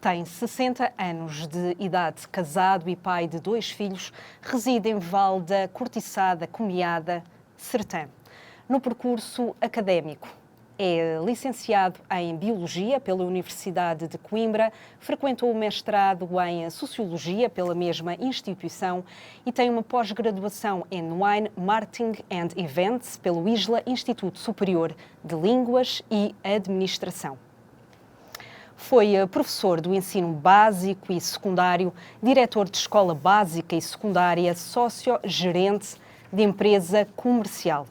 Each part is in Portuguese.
Tem 60 anos de idade, casado e pai de 2 filhos, reside em Val da Cortiçada, Comiada, Sertã. No percurso académico, é licenciado em Biologia pela Universidade de Coimbra, frequentou o mestrado em Sociologia pela mesma instituição e tem uma pós-graduação em Wine, Marketing and Events pelo ISLA, Instituto Superior de Línguas e Administração. Foi professor do ensino básico e secundário, diretor de escola básica e secundária, sócio-gerente de empresa comercial.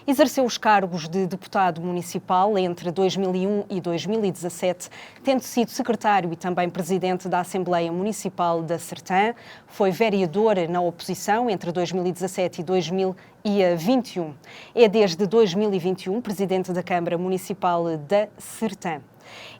Exerceu os cargos de deputado municipal entre 2001 e 2017, tendo sido secretário e também presidente da Assembleia Municipal da Sertã. Foi vereador na oposição entre 2017 e 2021. É desde 2021 presidente da Câmara Municipal da Sertã.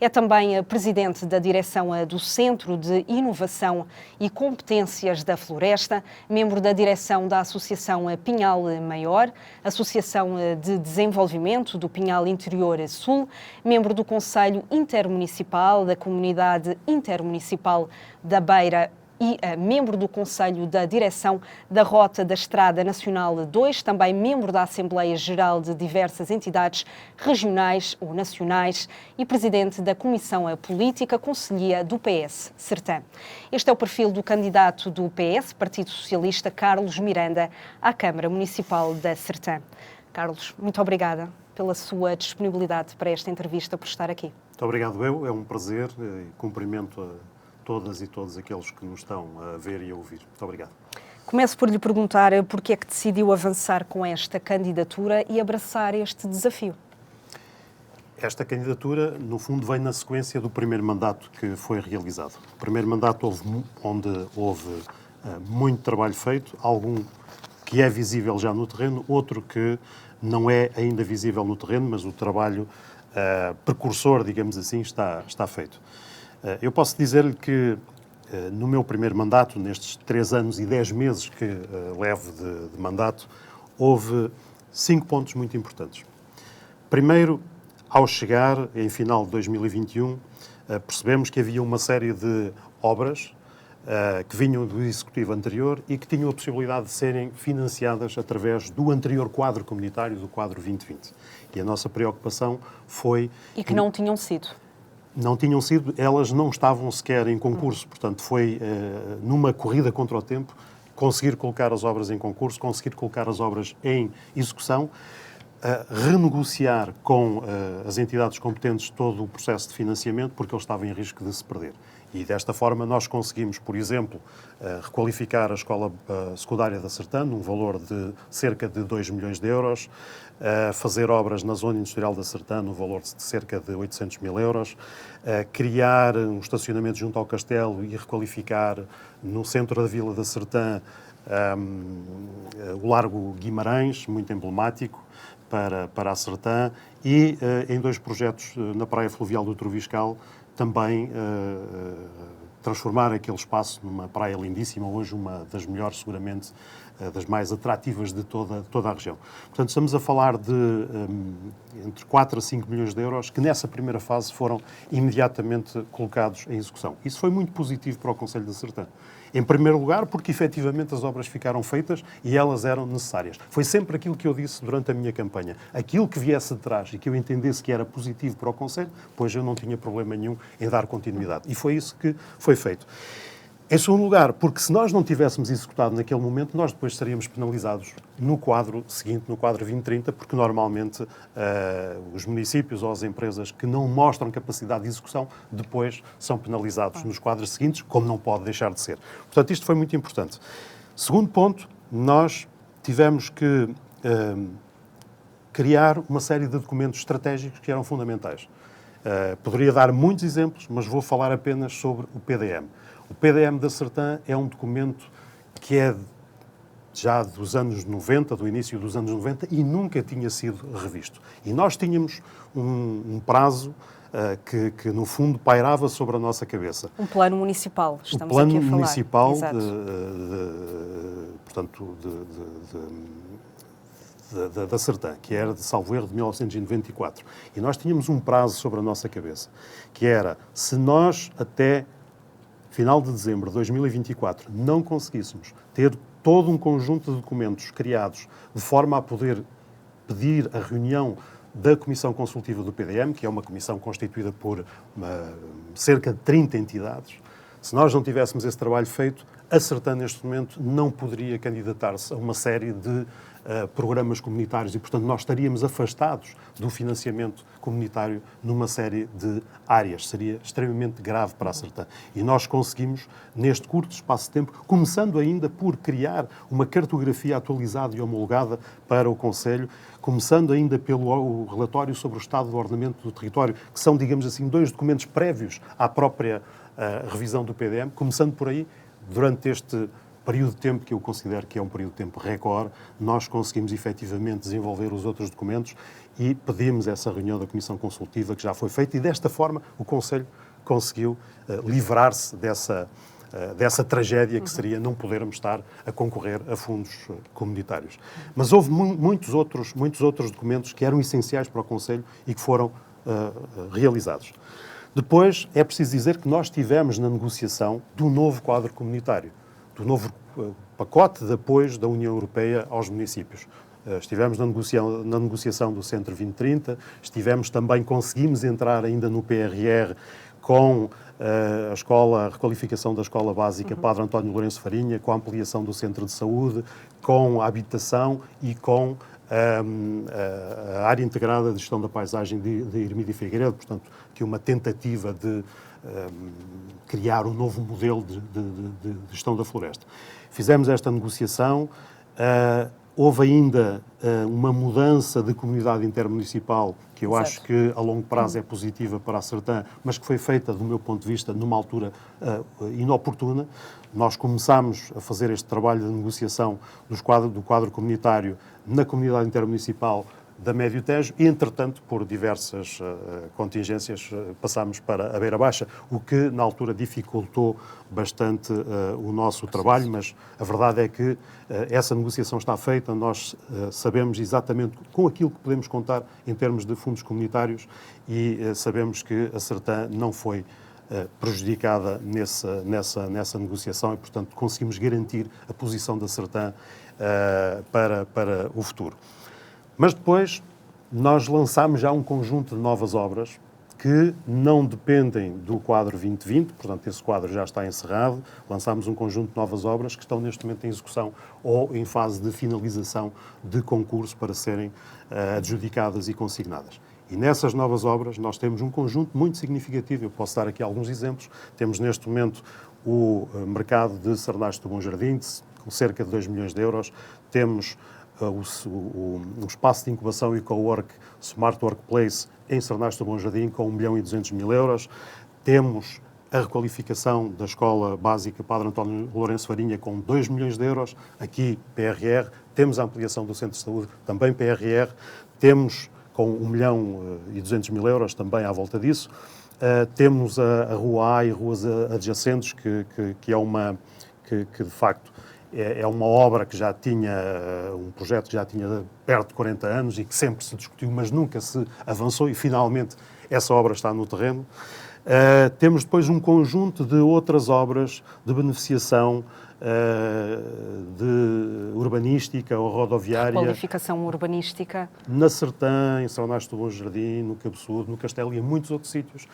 É também presidente da direção do Centro de Inovação e Competências da Floresta, membro da direção da Associação Pinhal Maior, Associação de Desenvolvimento do Pinhal Interior Sul, membro do Conselho Intermunicipal da Comunidade Intermunicipal da Beira e membro do Conselho da Direção da Rota da Estrada Nacional 2, também membro da Assembleia Geral de diversas entidades regionais ou nacionais e presidente da Comissão Política Conselhia do PS Sertã. Este é o perfil do candidato do PS, Partido Socialista, Carlos Miranda, à Câmara Municipal da Sertã. Carlos, muito obrigada pela sua disponibilidade para esta entrevista, por estar aqui. Muito obrigado eu, é um prazer e cumprimento a todas e todos aqueles que nos estão a ver e a ouvir. Muito obrigado. Começo por lhe perguntar porque é que decidiu avançar com esta candidatura e abraçar este desafio. Esta candidatura, no fundo, vem na sequência do primeiro mandato que foi realizado. O primeiro mandato onde houve muito trabalho feito, algum que é visível já no terreno, outro que não é ainda visível no terreno, mas o trabalho precursor, digamos assim, está feito. Eu posso dizer-lhe que no meu primeiro mandato, nestes 3 anos e 10 meses que levo de mandato, houve 5 pontos muito importantes. Primeiro, ao chegar em final de 2021, percebemos que havia uma série de obras que vinham do executivo anterior e que tinham a possibilidade de serem financiadas através do anterior quadro comunitário, do quadro 2020. E a nossa preocupação foi... E que não tinham sido. Não tinham sido, elas não estavam sequer em concurso, portanto foi numa corrida contra o tempo conseguir colocar as obras em concurso, conseguir colocar as obras em execução, renegociar com as entidades competentes todo o processo de financiamento, porque ele estava em risco de se perder. E desta forma nós conseguimos, por exemplo, requalificar a escola secundária da Sertã, num valor de cerca de 2 milhões de euros, fazer obras na zona industrial da Sertã, no valor de cerca de 800 mil euros, criar um estacionamento junto ao castelo e requalificar no centro da vila da Sertã o Largo Guimarães, muito emblemático para a Sertã, e em 2 projetos na Praia Fluvial do Troviscal, também transformar aquele espaço numa praia lindíssima, hoje uma das melhores, seguramente, das mais atrativas de toda a região. Portanto, estamos a falar de entre 4 a 5 milhões de euros que nessa primeira fase foram imediatamente colocados em execução. Isso foi muito positivo para o Concelho da Sertã. Em primeiro lugar, porque efetivamente as obras ficaram feitas e elas eram necessárias. Foi sempre aquilo que eu disse durante a minha campanha. Aquilo que viesse de trás e que eu entendesse que era positivo para o Concelho, pois eu não tinha problema nenhum em dar continuidade. E foi isso que foi feito. Em segundo lugar, porque se nós não tivéssemos executado naquele momento, nós depois seríamos penalizados no quadro seguinte, no quadro 2030, porque normalmente os municípios ou as empresas que não mostram capacidade de execução depois são penalizados nos quadros seguintes, como não pode deixar de ser. Portanto, isto foi muito importante. Segundo ponto, nós tivemos que criar uma série de documentos estratégicos que eram fundamentais. Poderia dar muitos exemplos, mas vou falar apenas sobre o PDM. O PDM da Sertã é um documento que é já dos anos 90, do início dos anos 90, e nunca tinha sido revisto. E nós tínhamos um prazo que, no fundo, pairava sobre a nossa cabeça. Um plano municipal, estamos aqui a falar. O plano municipal, da Sertã, que era, de salvo erro, de 1994. E nós tínhamos um prazo sobre a nossa cabeça, que era, se nós até final de dezembro de 2024 não conseguíssemos ter todo um conjunto de documentos criados de forma a poder pedir a reunião da Comissão Consultiva do PDM, que é uma comissão constituída por cerca de 30 entidades, se nós não tivéssemos esse trabalho feito, a Sertã, neste momento, não poderia candidatar-se a uma série de programas comunitários e, portanto, nós estaríamos afastados do financiamento comunitário numa série de áreas. Seria extremamente grave para a Sertã. E nós conseguimos, neste curto espaço de tempo, começando ainda por criar uma cartografia atualizada e homologada para o Conselho, começando ainda pelo relatório sobre o estado do ordenamento do território, que são, digamos assim, 2 documentos prévios à própria revisão do PDM, começando por aí, durante este período de tempo que eu considero que é um período de tempo recorde, nós conseguimos efetivamente desenvolver os outros documentos e pedimos essa reunião da Comissão Consultiva que já foi feita e desta forma o Conselho conseguiu livrar-se dessa tragédia que seria não podermos estar a concorrer a fundos comunitários. Mas houve muitos outros documentos que eram essenciais para o Conselho e que foram realizados. Depois, é preciso dizer que nós estivemos na negociação do novo quadro comunitário, do novo pacote de apoios da União Europeia aos municípios. Estivemos na negociação do Centro 2030, conseguimos entrar ainda no PRR com a requalificação da Escola Básica Padre António Lourenço Farinha, com a ampliação do Centro de Saúde, com a habitação e com a área integrada de gestão da paisagem de Irmídio Figueiredo, portanto, que uma tentativa de criar um novo modelo de gestão da floresta. Fizemos esta negociação, houve ainda uma mudança de comunidade intermunicipal, que eu acho que a longo prazo é positiva para a Sertã, mas que foi feita, do meu ponto de vista, numa altura inoportuna. Nós começámos a fazer este trabalho de negociação do quadro comunitário na comunidade intermunicipal da Médio Tejo e, entretanto, por diversas contingências, passámos para a Beira Baixa, o que, na altura, dificultou bastante o nosso trabalho, mas a verdade é que essa negociação está feita, nós sabemos exatamente com aquilo que podemos contar em termos de fundos comunitários e sabemos que a Sertã não foi prejudicada nessa negociação e, portanto, conseguimos garantir a posição da Sertã para o futuro. Mas depois nós lançámos já um conjunto de novas obras que não dependem do quadro 2020, portanto esse quadro já está encerrado, lançámos um conjunto de novas obras que estão neste momento em execução ou em fase de finalização de concurso para serem adjudicadas e consignadas. E nessas novas obras nós temos um conjunto muito significativo, eu posso dar aqui alguns exemplos, temos neste momento o mercado de Sarnasto do Bom Jardim, com cerca de 2 milhões de euros, temos o espaço de incubação e co-work Smart Workplace em Sarnasto do Bom Jardim com 1 milhão e 200 mil euros. Temos a requalificação da Escola Básica Padre António Lourenço Farinha com 2 milhões de euros, aqui PRR. Temos a ampliação do Centro de Saúde, também PRR. Temos com 1 milhão e 200 mil euros também à volta disso. Temos a Rua A e ruas adjacentes, que é uma que de facto é uma obra que já tinha, um projeto que já tinha perto de 40 anos e que sempre se discutiu, mas nunca se avançou e finalmente essa obra está no terreno. Temos depois um conjunto de outras obras de beneficiação de urbanística ou rodoviária. Qualificação urbanística. Na Sertã, em São Nasto do Bom Jardim, no Cabeçudo, no Castelo e em muitos outros sítios.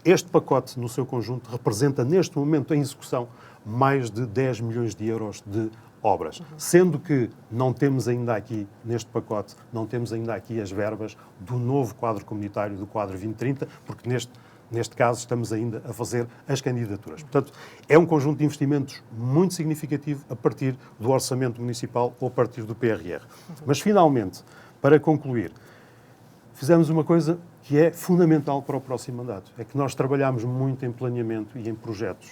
Este pacote, no seu conjunto, representa neste momento em execução mais de 10 milhões de euros de obras. Sendo que não temos ainda aqui, neste pacote, não temos ainda aqui as verbas do novo quadro comunitário, do quadro 2030, porque neste caso estamos ainda a fazer as candidaturas. Portanto, é um conjunto de investimentos muito significativo a partir do orçamento municipal ou a partir do PRR. Mas, finalmente, para concluir, fizemos uma coisa que é fundamental para o próximo mandato. É que nós trabalhamos muito em planeamento e em projetos.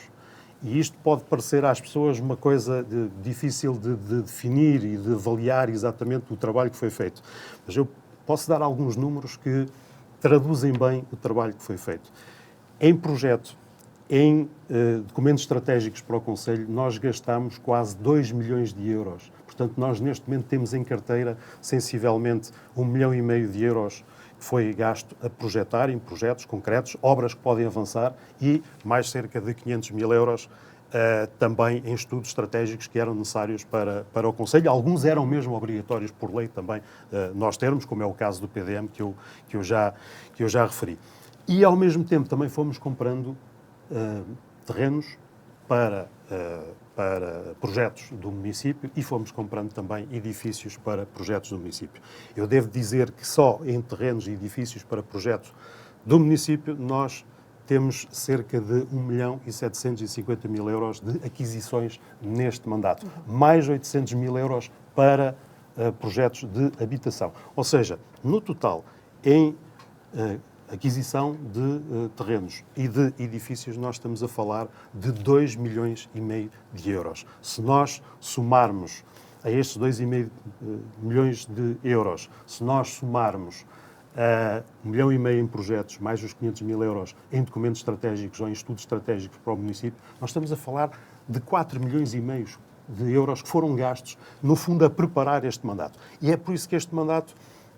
E isto pode parecer às pessoas uma coisa difícil de definir e de avaliar exatamente o trabalho que foi feito. Mas eu posso dar alguns números que traduzem bem o trabalho que foi feito. Em projeto, em documentos estratégicos para o Conselho, nós gastamos quase 2 milhões de euros. Portanto, nós neste momento temos em carteira sensivelmente 1,5 milhão de euros que foi gasto a projetar em projetos concretos, obras que podem avançar e mais cerca de 500 mil euros também em estudos estratégicos que eram necessários para o Conselho. Alguns eram mesmo obrigatórios por lei também nós termos, como é o caso do PDM que eu já referi. E, ao mesmo tempo, também fomos comprando terrenos para projetos do município e fomos comprando também edifícios para projetos do município. Eu devo dizer que só em terrenos e edifícios para projetos do município nós temos cerca de 1.750.000 euros de aquisições neste mandato. Mais 800 mil euros para projetos de habitação. Ou seja, no total, em aquisição de terrenos e de edifícios, nós estamos a falar de 2,5 milhões de euros. Se nós somarmos a estes 2,5 milhões de euros, se nós somarmos 1,5 milhão em projetos, mais os 500 mil euros em documentos estratégicos ou em estudos estratégicos para o município, nós estamos a falar de 4,5 milhões de euros que foram gastos, no fundo, a preparar este mandato. E é por isso que este mandato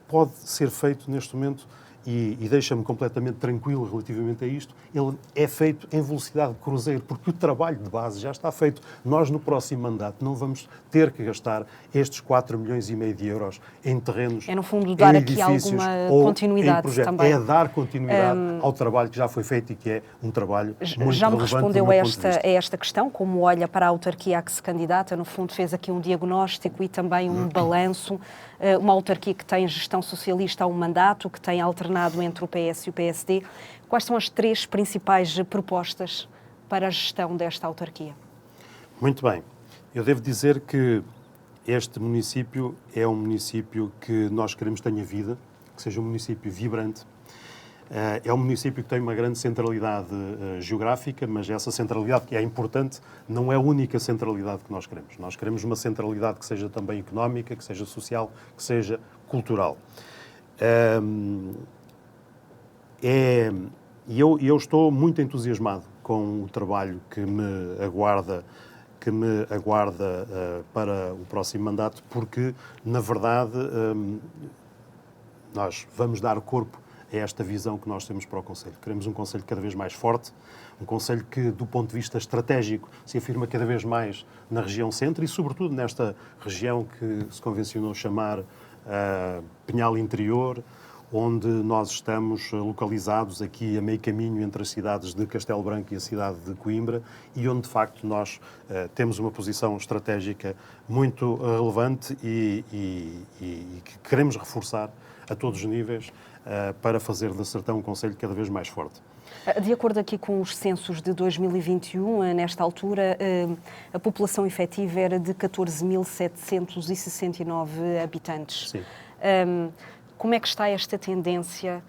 pode ser feito neste momento, e deixa-me completamente tranquilo relativamente a isto, ele é feito em velocidade de cruzeiro, porque o trabalho de base já está feito. Nós, no próximo mandato, não vamos ter que gastar estes 4,5 milhões de euros em terrenos, é, no fundo, dar em aqui edifícios alguma continuidade também. É dar continuidade ao trabalho que já foi feito e que é um trabalho muito já me relevante respondeu do a meu ponto de vista. esta questão, como olha para a autarquia a que se candidata, no fundo fez aqui um diagnóstico e também um balanço, uma autarquia que tem gestão socialista há um mandato, que tem alternado entre o PS e o PSD. Quais são as 3 principais propostas para a gestão desta autarquia? Muito bem. Eu devo dizer que este município é um município que nós queremos que tenha vida, que seja um município vibrante. É um município que tem uma grande centralidade geográfica, mas essa centralidade, que é importante, não é a única centralidade que nós queremos. Nós queremos uma centralidade que seja também económica, que seja social, que seja cultural. E eu estou muito entusiasmado com o trabalho que me aguarda para o próximo mandato, porque, na verdade, nós vamos dar corpo a esta visão que nós temos para o Conselho. Queremos um Conselho cada vez mais forte, um Conselho que, do ponto de vista estratégico, se afirma cada vez mais na região centro e, sobretudo, nesta região que se convencionou chamar Pinhal Interior, onde nós estamos localizados aqui a meio caminho entre as cidades de Castelo Branco e a cidade de Coimbra e onde, de facto, nós temos uma posição estratégica muito relevante e que queremos reforçar a todos os níveis para fazer da Sertão um concelho cada vez mais forte. De acordo aqui com os censos de 2021, nesta altura, a população efetiva era de 14.769 habitantes. Sim. Como é que está esta tendência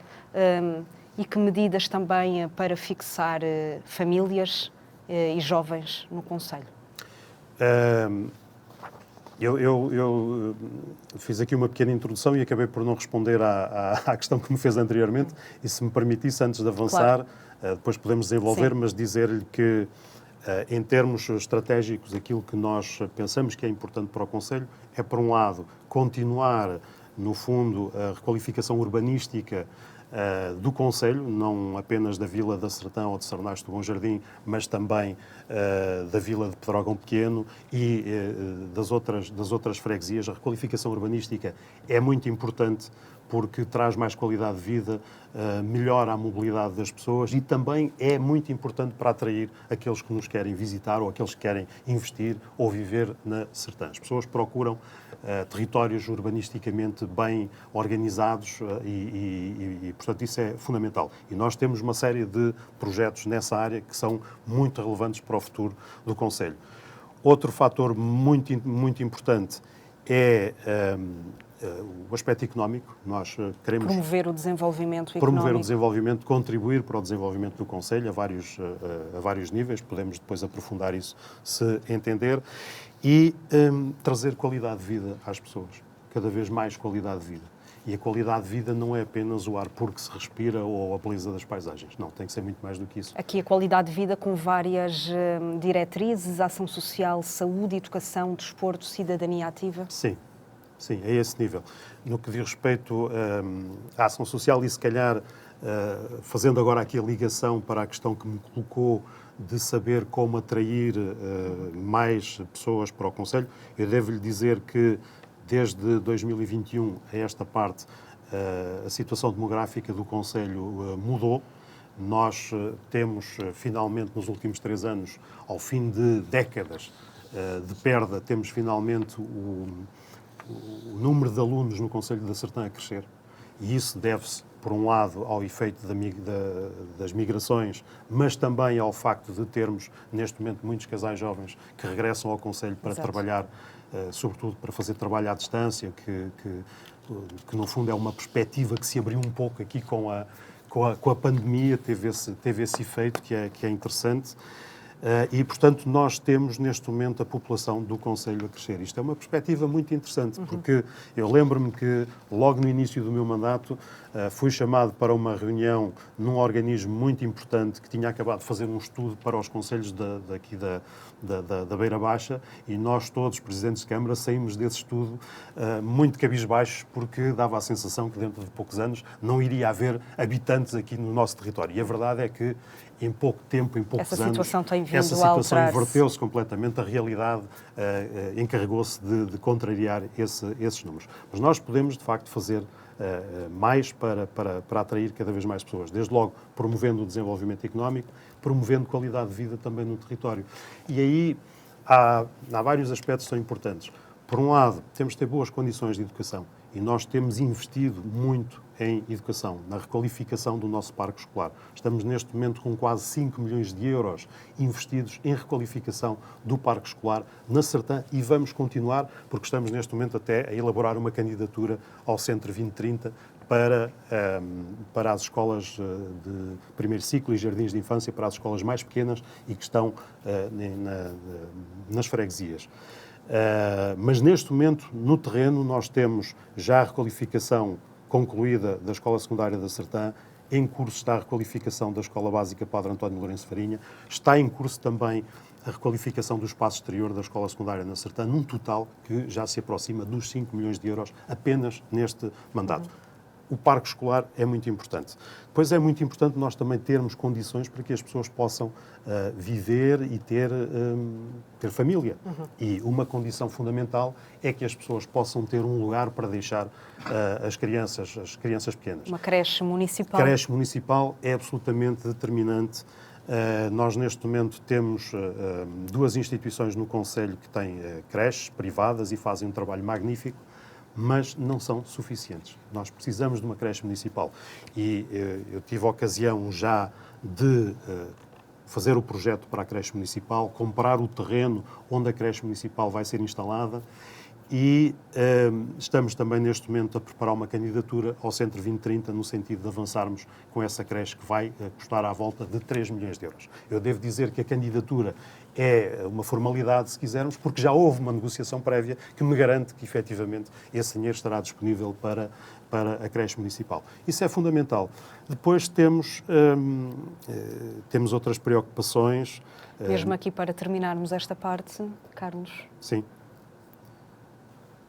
e que medidas também para fixar famílias e jovens no concelho? Eu fiz aqui uma pequena introdução e acabei por não responder à questão que me fez anteriormente e, se me permitisse, antes de avançar, claro, depois podemos desenvolver, sim, mas dizer-lhe que, em termos estratégicos, aquilo que nós pensamos que é importante para o concelho é, por um lado, continuar, no fundo, a requalificação urbanística do concelho, não apenas da Vila da Sertão ou de Sarnasto do Bom Jardim, mas também da Vila de Pedrógão Pequeno e das outras freguesias. A requalificação urbanística é muito importante porque traz mais qualidade de vida, melhora a mobilidade das pessoas e também é muito importante para atrair aqueles que nos querem visitar ou aqueles que querem investir ou viver na Sertã. As pessoas procuram territórios urbanisticamente bem organizados e, portanto, isso é fundamental. E nós temos uma série de projetos nessa área que são muito relevantes para o futuro do concelho. Outro fator muito importante é o aspecto económico. Nós queremos promover o desenvolvimento económico. Promover o desenvolvimento, contribuir para o desenvolvimento do concelho a vários níveis. Podemos depois aprofundar isso se entender. E trazer qualidade de vida às pessoas. Cada vez mais qualidade de vida. E a qualidade de vida não é apenas o ar puro que se respira ou a beleza das paisagens. Não, tem que ser muito mais do que isso. Aqui a qualidade de vida com várias diretrizes, ação social, saúde, educação, desporto, cidadania ativa? Sim, sim, é esse nível. No que diz respeito à ação social e se calhar fazendo agora aqui a ligação para a questão que me colocou de saber como atrair mais pessoas para o Conselho, eu devo-lhe dizer que desde 2021 a esta parte a situação demográfica do Conselho mudou. Nós temos finalmente nos últimos 3 anos, ao fim de décadas de perda, temos finalmente o número de alunos no Conselho da Sertã a crescer. E isso deve-se, por um lado, ao efeito das migrações, mas também ao facto de termos, neste momento, muitos casais jovens que regressam ao Conselho para Exato. trabalhar, sobretudo para fazer trabalho à distância, que no fundo é uma perspectiva que se abriu um pouco aqui com a pandemia, teve esse efeito que é interessante. E, portanto, nós temos neste momento a população do Conselho a crescer. Isto é uma perspectiva muito interessante, porque eu lembro-me que logo no início do meu mandato fui chamado para uma reunião num organismo muito importante que tinha acabado de fazer um estudo para os conselhos daqui da Beira Baixa, e nós todos, presidentes de Câmara, saímos desse estudo muito cabisbaixos, porque dava a sensação que dentro de poucos anos não iria haver habitantes aqui no nosso território. E a verdade é que em pouco tempo, em poucos anos, essa situação inverteu-se completamente. A realidade encarregou-se de contrariar esses números. Mas nós podemos, de facto, fazer mais para atrair cada vez mais pessoas. Desde logo, promovendo o desenvolvimento económico, promovendo qualidade de vida também no território. E aí há vários aspectos que são importantes. Por um lado, temos de ter boas condições de educação. E nós temos investido muito em educação, na requalificação do nosso parque escolar. Estamos neste momento com quase 5 milhões de euros investidos em requalificação do parque escolar na Sertã, e vamos continuar, porque estamos neste momento até a elaborar uma candidatura ao Centro 2030 para as escolas de primeiro ciclo e jardins de infância, para as escolas mais pequenas e que estão nas freguesias. Mas neste momento, no terreno, nós temos já a requalificação concluída da Escola Secundária da Sertã, em curso está a requalificação da Escola Básica Padre António Lourenço Farinha, está em curso também a requalificação do espaço exterior da Escola Secundária na Sertã, num total que já se aproxima dos 5 milhões de euros apenas neste mandato. O parque escolar é muito importante. Depois é muito importante nós também termos condições para que as pessoas possam viver e ter família. E uma condição fundamental é que as pessoas possam ter um lugar para deixar as crianças pequenas. Uma creche municipal. A creche municipal é absolutamente determinante. Nós, neste momento, temos 2 instituições no Conselho que têm creches privadas e fazem um trabalho magnífico, mas não são suficientes. Nós precisamos de uma creche municipal. E eu tive a ocasião já de fazer o projeto para a creche municipal, comprar o terreno onde a creche municipal vai ser instalada, e estamos também neste momento a preparar uma candidatura ao Centro 2030 no sentido de avançarmos com essa creche que vai custar à volta de 3 milhões de euros. Eu devo dizer que a candidatura é uma formalidade, se quisermos, porque já houve uma negociação prévia que me garante que, efetivamente, esse dinheiro estará disponível para a creche municipal. Isso é fundamental. Depois temos outras preocupações. Mesmo aqui para terminarmos esta parte, Carlos. Sim.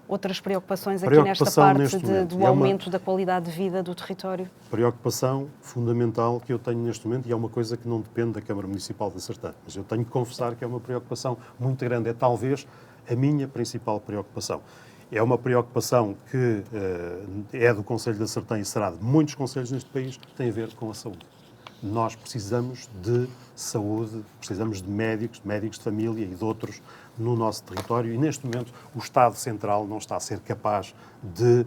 Outras preocupações aqui nesta parte do aumento da qualidade de vida do território? Preocupação fundamental que eu tenho neste momento, e é uma coisa que não depende da Câmara Municipal da Sertã, mas eu tenho que confessar que é uma preocupação muito grande, é talvez a minha principal preocupação. É uma preocupação que é do Conselho da Sertã e será de muitos conselhos neste país, tem a ver com a saúde. Nós precisamos de saúde, precisamos de médicos de família e de outros no nosso território, e neste momento o Estado Central não está a ser capaz de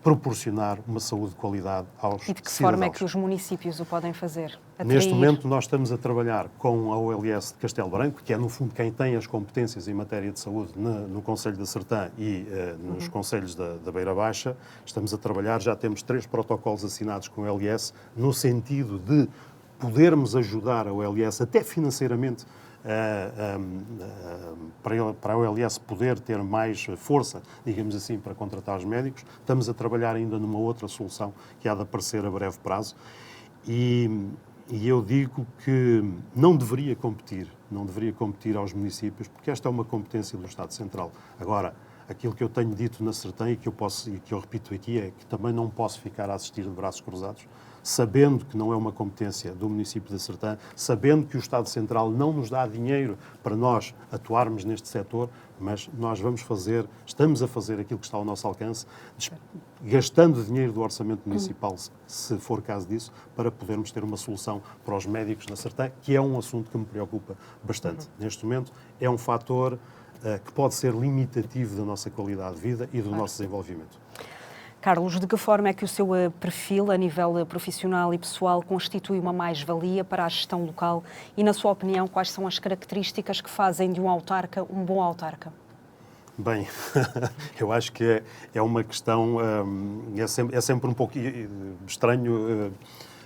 proporcionar uma saúde de qualidade aos cidadãos. E de que forma é que os municípios o podem fazer? Neste momento nós estamos a trabalhar com a OLS de Castelo Branco, que é no fundo quem tem as competências em matéria de saúde no Conselho da Sertã e nos concelhos da Beira Baixa. Estamos a trabalhar, já temos 3 protocolos assinados com a OLS, no sentido de podermos ajudar a OLS até financeiramente para a OLS poder ter mais força, digamos assim, para contratar os médicos. Estamos a trabalhar ainda numa outra solução que há de aparecer a breve prazo. E eu digo que não deveria competir aos municípios, porque esta é uma competência do Estado Central. Agora, aquilo que eu tenho dito na Sertã e que eu repito aqui é que também não posso ficar a assistir de braços cruzados, sabendo que não é uma competência do município da Sertã, sabendo que o Estado Central não nos dá dinheiro para nós atuarmos neste setor, mas nós estamos a fazer aquilo que está ao nosso alcance, gastando dinheiro do orçamento municipal, se for caso disso, para podermos ter uma solução para os médicos na Sertã, que é um assunto que me preocupa bastante. Neste momento, é um fator que pode ser limitativo da nossa qualidade de vida e do nosso desenvolvimento. Carlos, de que forma é que o seu perfil, a nível profissional e pessoal, constitui uma mais-valia para a gestão local e, na sua opinião, quais são as características que fazem de um autarca um bom autarca? Bem, eu acho que é uma questão, é sempre um pouco estranho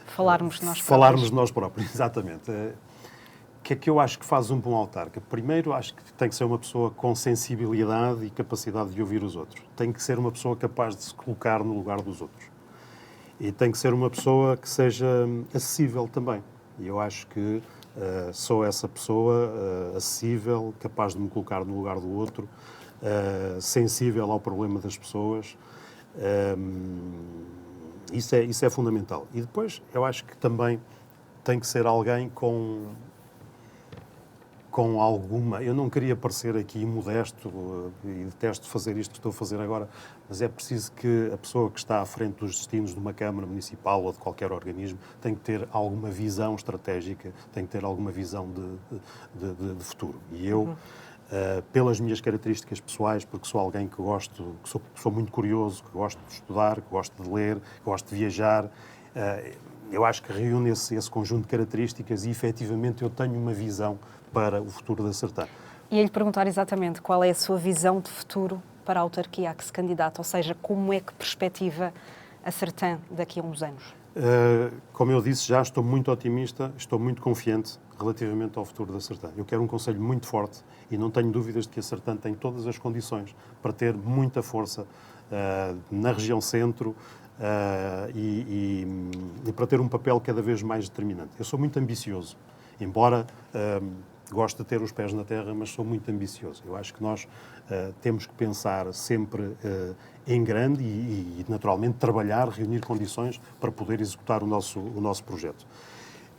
falarmos de nós próprios, exatamente. O que é que eu acho que faz um bom autarca? Primeiro, acho que tem que ser uma pessoa com sensibilidade e capacidade de ouvir os outros. Tem que ser uma pessoa capaz de se colocar no lugar dos outros. E tem que ser uma pessoa que seja acessível também. E eu acho que sou essa pessoa acessível, capaz de me colocar no lugar do outro, sensível ao problema das pessoas. Isso é fundamental. E depois, eu acho que também tem que ser alguém com alguma... Eu não queria parecer aqui modesto e detesto fazer isto que estou a fazer agora, mas é preciso que a pessoa que está à frente dos destinos de uma Câmara Municipal ou de qualquer organismo tem que ter alguma visão estratégica, tem que ter alguma visão de futuro. E eu, pelas minhas características pessoais, porque sou alguém que sou muito curioso, que gosto de estudar, que gosto de ler, que gosto de viajar, eu acho que reúne esse conjunto de características e, efetivamente, eu tenho uma visão para o futuro da Sertã. E lhe perguntar exatamente qual é a sua visão de futuro para a autarquia a que se candidata, ou seja, como é que perspectiva a Sertã daqui a uns anos? Como eu disse já, estou muito otimista, estou muito confiante relativamente ao futuro da Sertã. Eu quero um concelho muito forte e não tenho dúvidas de que a Sertã tem todas as condições para ter muita força na região centro e para ter um papel cada vez mais determinante. Eu sou muito ambicioso, embora gosto de ter os pés na terra, mas sou muito ambicioso. Eu acho que nós temos que pensar sempre em grande e, naturalmente, trabalhar, reunir condições para poder executar o nosso projeto.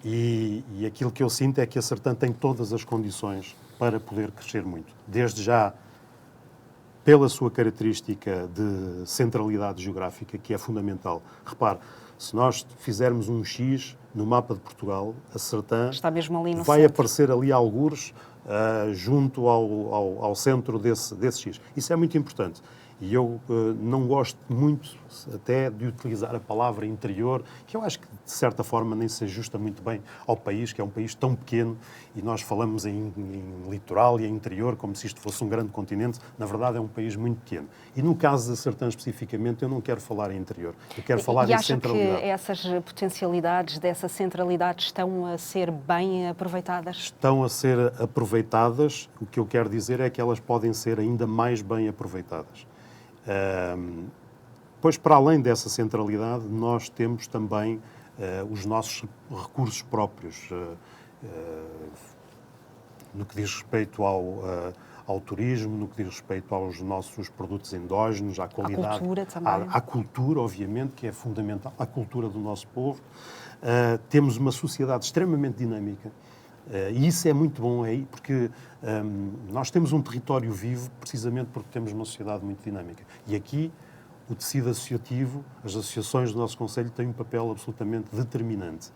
E aquilo que eu sinto é que a Sertã tem todas as condições para poder crescer muito. Desde já, pela sua característica de centralidade geográfica, que é fundamental. Repare, se nós fizermos um X no mapa de Portugal, a Sertã está mesmo ali no vai centro. aparecer ali algures junto ao centro desse X. Isso é muito importante. E eu não gosto muito até de utilizar a palavra interior, que eu acho que, de certa forma, nem se ajusta muito bem ao país, que é um país tão pequeno, e nós falamos em litoral e em interior como se isto fosse um grande continente. Na verdade, é um país muito pequeno. E no caso da Sertã, especificamente, eu não quero falar em interior, eu quero falar em centralidade. E acha que essas potencialidades dessa centralidade estão a ser bem aproveitadas? Estão a ser aproveitadas. O que eu quero dizer é que elas podem ser ainda mais bem aproveitadas. Pois, para além dessa centralidade, nós temos também os nossos recursos próprios, no que diz respeito ao turismo, no que diz respeito aos nossos produtos endógenos, à qualidade, à cultura também. À cultura, obviamente, que é fundamental, à cultura do nosso povo. Temos uma sociedade extremamente dinâmica. E isso é muito bom aí, porque nós temos um território vivo precisamente porque temos uma sociedade muito dinâmica. E aqui o tecido associativo, as associações do nosso Conselho têm um papel absolutamente determinante.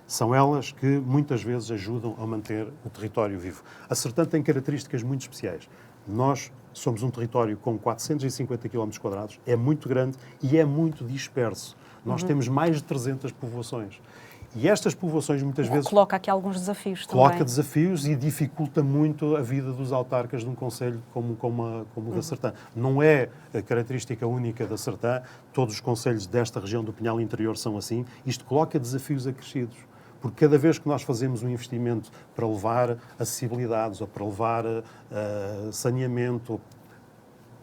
São elas que muitas vezes ajudam a manter o território vivo. A Sertã tem características muito especiais. Nós somos um território com 450 km², é muito grande e é muito disperso. Nós temos mais de 300 povoações. E estas povoações muitas vezes... Coloca aqui alguns desafios também. Coloca desafios e dificulta muito a vida dos autarcas de um concelho como o da Sertã. Não é a característica única da Sertã, todos os concelhos desta região do Pinhal Interior são assim. Isto coloca desafios acrescidos, Porque cada vez que nós fazemos um investimento para levar acessibilidades ou para levar saneamento,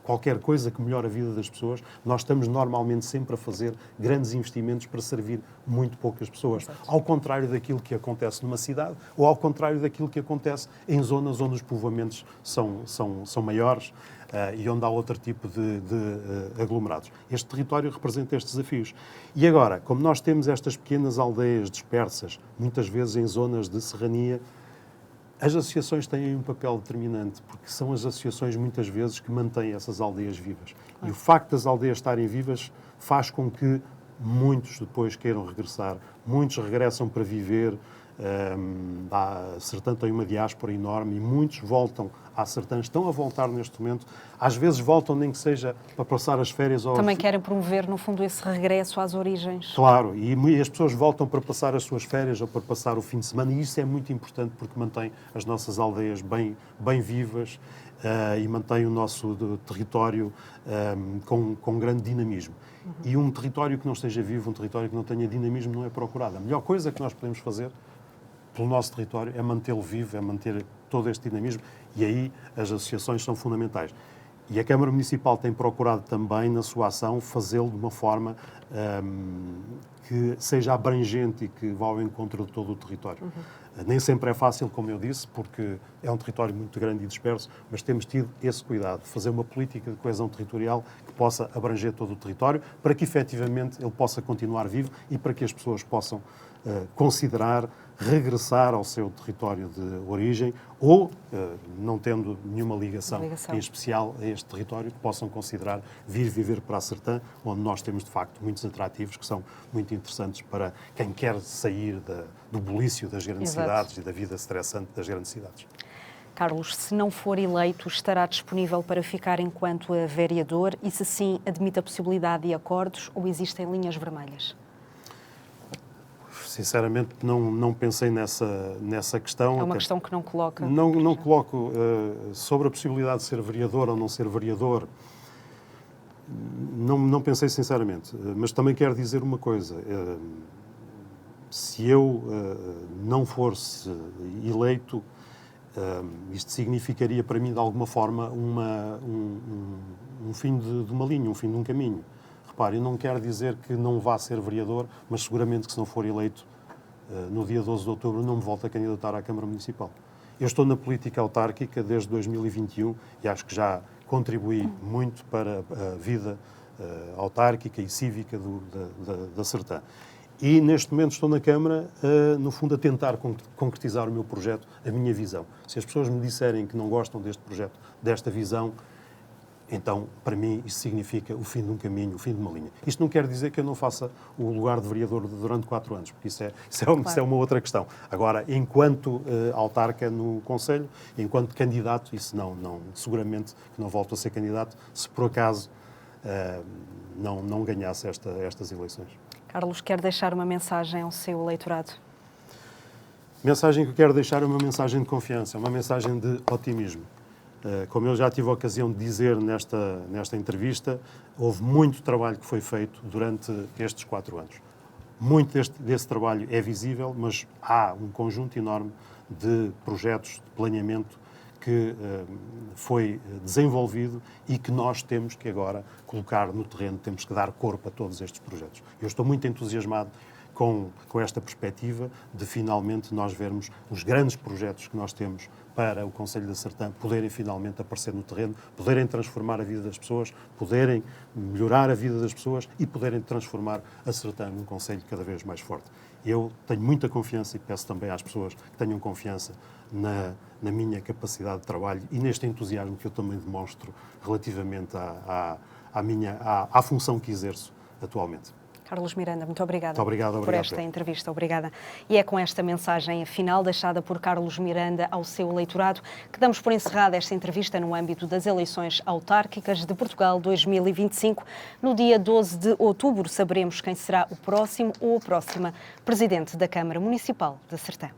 qualquer coisa que melhore a vida das pessoas, nós estamos normalmente sempre a fazer grandes investimentos para servir muito poucas pessoas. Exato. Ao contrário daquilo que acontece numa cidade ou ao contrário daquilo que acontece em zonas onde os povoamentos são maiores e onde há outro tipo de aglomerados. Este território representa estes desafios. E agora, como nós temos estas pequenas aldeias dispersas, muitas vezes em zonas de serrania, as associações têm um papel determinante, porque são as associações, muitas vezes, que mantêm essas aldeias vivas. E o facto das aldeias estarem vivas faz com que muitos depois queiram regressar. Muitos regressam para viver. A Sertã tem uma diáspora enorme e muitos voltam à Sertã, estão a voltar neste momento. Às vezes voltam nem que seja para passar as férias. Também querem promover, no fundo, esse regresso às origens. Claro, e as pessoas voltam para passar as suas férias ou para passar o fim de semana, e isso é muito importante porque mantém as nossas aldeias bem vivas e mantém o nosso território com grande dinamismo. Uhum. E um território que não esteja vivo, um território que não tenha dinamismo, não é procurado. A melhor coisa que nós podemos fazer pelo nosso território é mantê-lo vivo, é manter todo este dinamismo, e aí as associações são fundamentais. E a Câmara Municipal tem procurado também, na sua ação, fazê-lo de uma forma que seja abrangente e que vá ao encontro de todo o território. Uhum. Nem sempre é fácil, como eu disse, porque é um território muito grande e disperso, mas temos tido esse cuidado, de fazer uma política de coesão territorial que possa abranger todo o território, para que efetivamente ele possa continuar vivo e para que as pessoas possam considerar regressar ao seu território de origem ou, não tendo nenhuma ligação em especial a este território, que possam considerar vir viver para a Sertã, onde nós temos, de facto, muitos atrativos que são muito interessantes para quem quer sair do bulício das grandes cidades e da vida estressante das grandes cidades. Carlos, se não for eleito, estará disponível para ficar enquanto vereador e, se sim, admite a possibilidade de acordos ou existem linhas vermelhas? Sinceramente, não pensei nessa questão. É uma questão que não coloca? Não coloco sobre a possibilidade de ser vereador ou não ser vereador. Não pensei sinceramente. Mas também quero dizer uma coisa. Se eu não fosse eleito, isto significaria para mim, de alguma forma, um fim de uma linha, um fim de um caminho. Repare, eu não quero dizer que não vá ser vereador, mas seguramente que se não for eleito no dia 12 de outubro não me volto a candidatar à Câmara Municipal. Eu estou na política autárquica desde 2021 e acho que já contribuí muito para a vida autárquica e cívica da Sertã. E neste momento estou na Câmara, no fundo, a tentar concretizar o meu projeto, a minha visão. Se as pessoas me disserem que não gostam deste projeto, desta visão, então, para mim, isso significa o fim de um caminho, o fim de uma linha. Isto não quer dizer que eu não faça o lugar de vereador durante 4 anos, porque isso é uma outra questão. Agora, enquanto autarca no Conselho, enquanto candidato, isso seguramente que não volto a ser candidato, se por acaso não ganhasse estas eleições. Carlos, quer deixar uma mensagem ao seu eleitorado? A mensagem que eu quero deixar é uma mensagem de confiança, uma mensagem de otimismo. Como eu já tive a ocasião de dizer nesta entrevista, houve muito trabalho que foi feito durante estes 4 anos. Muito desse trabalho é visível, mas há um conjunto enorme de projetos de planeamento que foi desenvolvido e que nós temos que agora colocar no terreno, temos que dar corpo a todos estes projetos. Eu estou muito entusiasmado com esta perspectiva de finalmente nós vermos os grandes projetos que nós temos para o Conselho da Sertã poderem finalmente aparecer no terreno, poderem transformar a vida das pessoas, poderem melhorar a vida das pessoas e poderem transformar a Sertã num concelho cada vez mais forte. Eu tenho muita confiança e peço também às pessoas que tenham confiança na minha capacidade de trabalho e neste entusiasmo que eu também demonstro relativamente à função que exerço atualmente. Carlos Miranda, muito obrigada por esta entrevista. Obrigada. E é com esta mensagem final deixada por Carlos Miranda ao seu eleitorado que damos por encerrada esta entrevista no âmbito das eleições autárquicas de Portugal 2025. No dia 12 de outubro saberemos quem será o próximo ou a próxima Presidente da Câmara Municipal da Sertã.